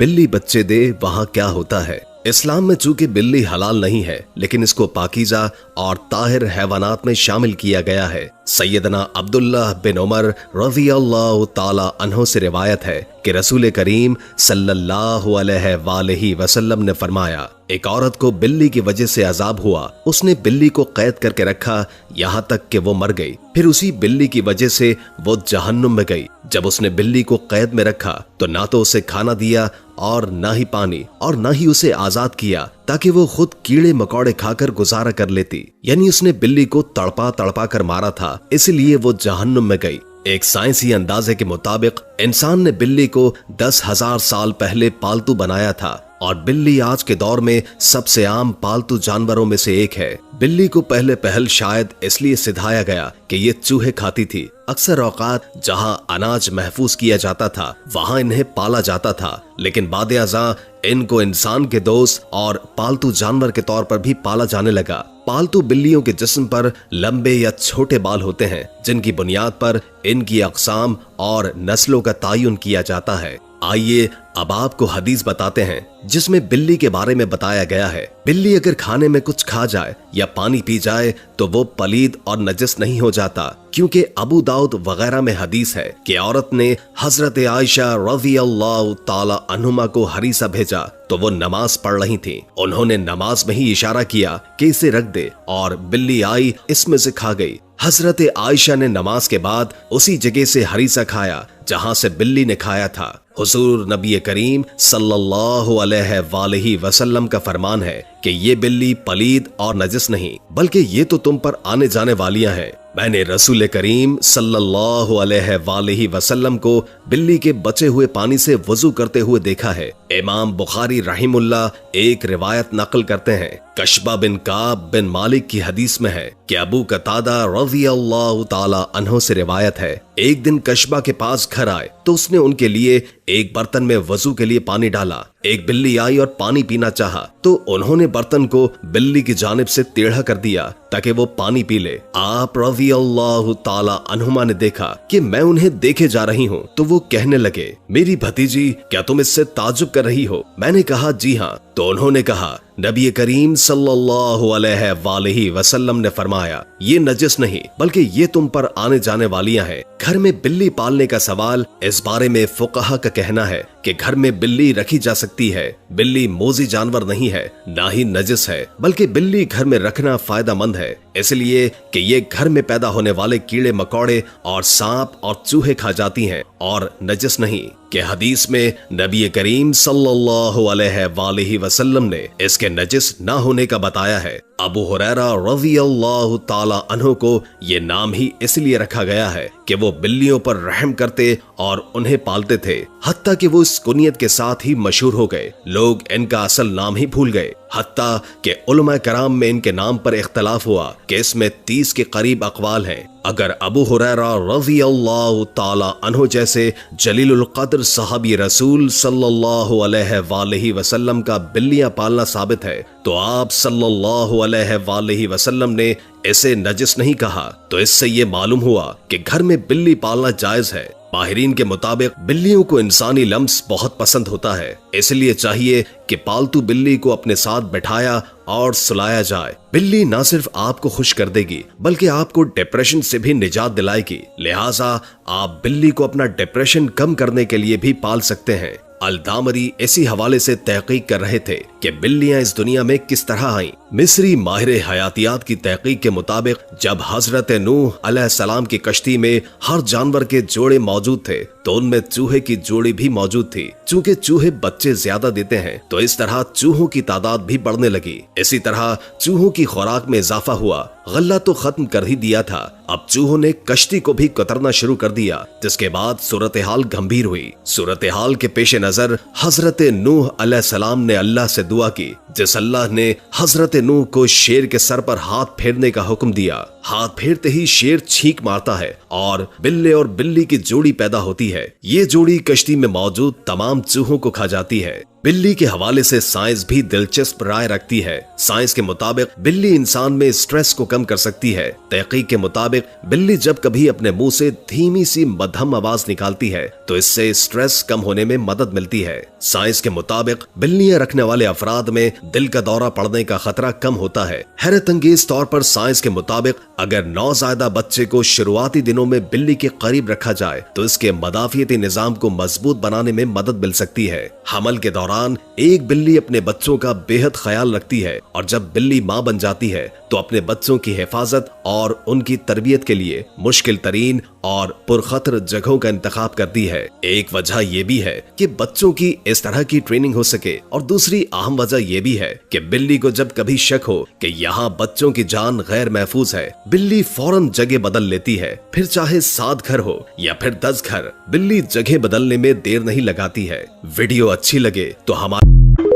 बिल्ली बच्चे दे वहां क्या होता है। इस्लाम में चूंकि बिल्ली हलाल नहीं है, लेकिन इसको पाकीज़ा और ताहिर हैवानात में शामिल किया गया है। सैयदना अब्दुल्लाह बिन उमर रज़ियल्लाहु ताला अन्हु से रिवायत है कि रसूल करीम सल्लल्लाहु अलैहि वसल्लम ने फरमाया, एक औरत को बिल्ली की वजह से अजाब हुआ। उसने बिल्ली को कैद करके रखा यहाँ तक कि वो मर गई। फिर उसी बिल्ली की वजह से वो जहन्नुम में गई। जब उसने बिल्ली को कैद में रखा तो ना तो उसे खाना दिया और ना ही पानी, और ना ही उसे आजाद किया ताकि वो खुद कीड़े मकोड़े खाकर गुजारा कर लेती। यानी उसने बिल्ली को तड़पा तड़पा कर मारा था, इसलिए वो जहन्नुम में गई। एक साइंसी अंदाजे के मुताबिक इंसान ने बिल्ली को 10,000 साल पहले पालतू बनाया था और बिल्ली आज के दौर में सबसे आम पालतू जानवरों में से एक है। बिल्ली को पहले पहल शायद इसलिए सिधाया गया कि ये चूहे खाती थी। अक्सर औकात जहां अनाज महफूज किया जाता था वहां इन्हें पाला जाता था, लेकिन बाद-ए-अज़ां इनको इंसान के दोस्त और पालतू जानवर के तौर पर भी पाला जाने लगा। पालतू बिल्लियों के जिस्म पर लंबे या छोटे बाल होते हैं, जिनकी बुनियाद पर इनकी अक़साम और नस्लों का तायुन किया जाता है। आइए अब आपको हदीस बताते हैं जिसमें बिल्ली के बारे में बताया गया है। बिल्ली अगर खाने में कुछ खा जाए या पानी पी जाए तो वो पलीद और नजस नहीं हो जाता, क्योंकि अबू दाऊद वगैरह में हदीस है कि औरत ने हजरत आयशा रज़ियल्लाहु ताला अन्हुमा को हरीसा भेजा तो वो नमाज पढ़ रही थी। उन्होंने नमाज में ही इशारा किया कि इसे रख दे, और बिल्ली आई इसमें से खा गई। हजरत आयशा ने नमाज के बाद उसी जगह से हरीसा खाया जहां से बिल्ली ने खाया था। हुजूर नबी करीम सल्लल्लाहु अलैहि वसल्लम का फरमान है कि ये बिल्ली पलीद और नजस नहीं, बल्कि ये तो तुम पर आने जाने वालियां हैं। मैंने रसूल करीम सल्लल्लाहु अलैहि वसल्लम को बिल्ली के बचे हुए पानी से वजू करते हुए देखा है। इमाम बुखारी रहिमुल्लाह एक रिवायत नकल करते हैं। कशबा बिन काब बिन मालिक की हदीस में है कि अबू कतादा रज़ियल्लाहु ताला अन्हु से रिवायत है, एक दिन कशबा के पास घर आए तो उसने उनके लिए एक बर्तन में वजू के लिए पानी डाला। एक बिल्ली आई और पानी पीना चाहा तो उन्होंने बर्तन को बिल्ली की जानिब से टेढ़ा कर दिया ताकि वो पानी पी ले। आप रज़ियल्लाहु ताला अन्हुमा ने देखा कि मैं उन्हें देखे जा रही हूँ, तो वो कहने लगे, मेरी भतीजी क्या तुम इससे ताज्जुब कर रही हो? मैंने कहा जी हाँ। तो उन्होंने कहा, नबी करीम सल्लल्लाहु अलैहि वसल्लम ने फरमाया, ये नजस नहीं बल्कि ये तुम पर आने जाने वालियां हैं। घर में बिल्ली पालने का सवाल, इस बारे में फुक़हा का कहना है कि घर में बिल्ली रखी जा सकती है। बिल्ली मोजी जानवर नहीं है, ना ही नजस है, बल्कि बिल्ली घर में रखना फायदेमंद है, इसलिए कि ये घर में पैदा होने वाले कीड़े मकोड़े और सांप और चूहे खा जाती हैं, और नजस नहीं। कि हदीस में नबी करीम सल्लल्लाहु अलैहि वसल्लम ने इसके नजस ना होने का बताया है। अबू हुरैरा रज़ियल्लाहु ताला अन्हु को ये नाम ही इसलिए रखा गया है कि वो बिल्लियों पर रहम करते और उन्हें पालते थे, हत्ता कि वो इस कुनियत के साथ ही मशहूर हो गए। लोग इनका असल नाम ही भूल गए, हत्ता कि उलमा कराम में इनके नाम पर इख्तलाफ हुआ कि इसमें 30 के करीब अक़वाल हैं। अगर अबू हुरैरा रज़ियल्लाहु ताला अन्हु जैसे जलीलुल क़द्र सहाबी रसूल सल्लल्लाहु अलैहि वसल्लम का बिल्लियां पालना साबित है, तो आप सल्लल्लाहु अलैहि वसल्लम ने इसे नजस नहीं कहा। तो इससे ये मालूम हुआ कि घर में बिल्ली पालना जायज है। माहिरीन के मुताबिक बिल्लियों को इंसानी लम्स बहुत पसंद होता है, इसलिए चाहिए कि पालतू बिल्ली को अपने साथ बैठाया और सुलाया जाए। बिल्ली न सिर्फ आपको खुश कर देगी बल्कि आपको डिप्रेशन से भी निजात दिलाएगी। लिहाजा आप बिल्ली को अपना डिप्रेशन कम करने के लिए भी पाल सकते हैं। अल-दामरी इसी हवाले से तहकीक कर रहे थे कि बिल्लियां इस दुनिया में किस तरह आईं। मिस्री माहिर हयातियात की तहकीक के मुताबिक जब हजरत नूह अलैहिस्सलाम की कश्ती में हर जानवर के जोड़े मौजूद थे तो उनमें चूहे की जोड़ी भी मौजूद थी। चूंकि चूहे बच्चे ज्यादा देते हैं तो इस तरह चूहों की तादाद भी बढ़ने लगी। इसी तरह चूहों की खुराक में इजाफा हुआ। गल्ला तो खत्म कर ही दिया था, अब चूहों ने कश्ती को भी कतरना शुरू कर दिया, जिसके बाद सूरत हाल गंभीर हुई। सूरत हाल के पेश नजर हजरत नूह अलैहिस्सलाम ने अल्लाह से दुआ की, जिस अल्लाह ने हजरत नूह को शेर के सर पर हाथ फेरने का हुक्म दिया। हाथ फेरते ही शेर छींक मारता है और बिल्ली की जोड़ी पैदा होती है। ये जोड़ी कश्ती में मौजूद तमाम चूहों को खा जाती है। बिल्ली के हवाले से साइंस भी दिलचस्प राय रखती है। साइंस के मुताबिक बिल्ली इंसान में स्ट्रेस को कम कर सकती है। तहकीक के मुताबिक बिल्ली जब कभी अपने मुंह से धीमी सी मध्यम आवाज निकालती है तो इससे स्ट्रेस कम होने में मदद मिलती है। साइंस के मुताबिक बिल्लियां रखने वाले अफराद में दिल का दौरा पड़ने का खतरा कम होता है। हैरत अंगेज तौर पर साइंस के मुताबिक अगर नौज़ायदा बच्चे को शुरुआती दिनों में बिल्ली के करीब रखा जाए तो इसके मदाफियती निजाम को मजबूत बनाने में मदद मिल सकती है। हमल के दौरान एक बिल्ली अपने बच्चों का बेहद ख्याल रखती है और जब बिल्ली मां बन जाती है तो अपने बच्चों की हिफाजत और उनकी तरबियत के लिए मुश्किल तरीन और पुरखतर जगहों का इंतखाब करती है। एक वजह यह भी है कि बच्चों की इस तरह की ट्रेनिंग हो सके और दूसरी अहम वजह यह भी है कि बिल्ली को जब कभी शक हो कि यहाँ बच्चों की जान गैर महफूज है, बिल्ली फौरन जगह बदल लेती है। फिर चाहे 7 घर हो या फिर 10 घर, बिल्ली जगह बदलने में देर नहीं लगाती है। वीडियो अच्छी लगे तो हमारे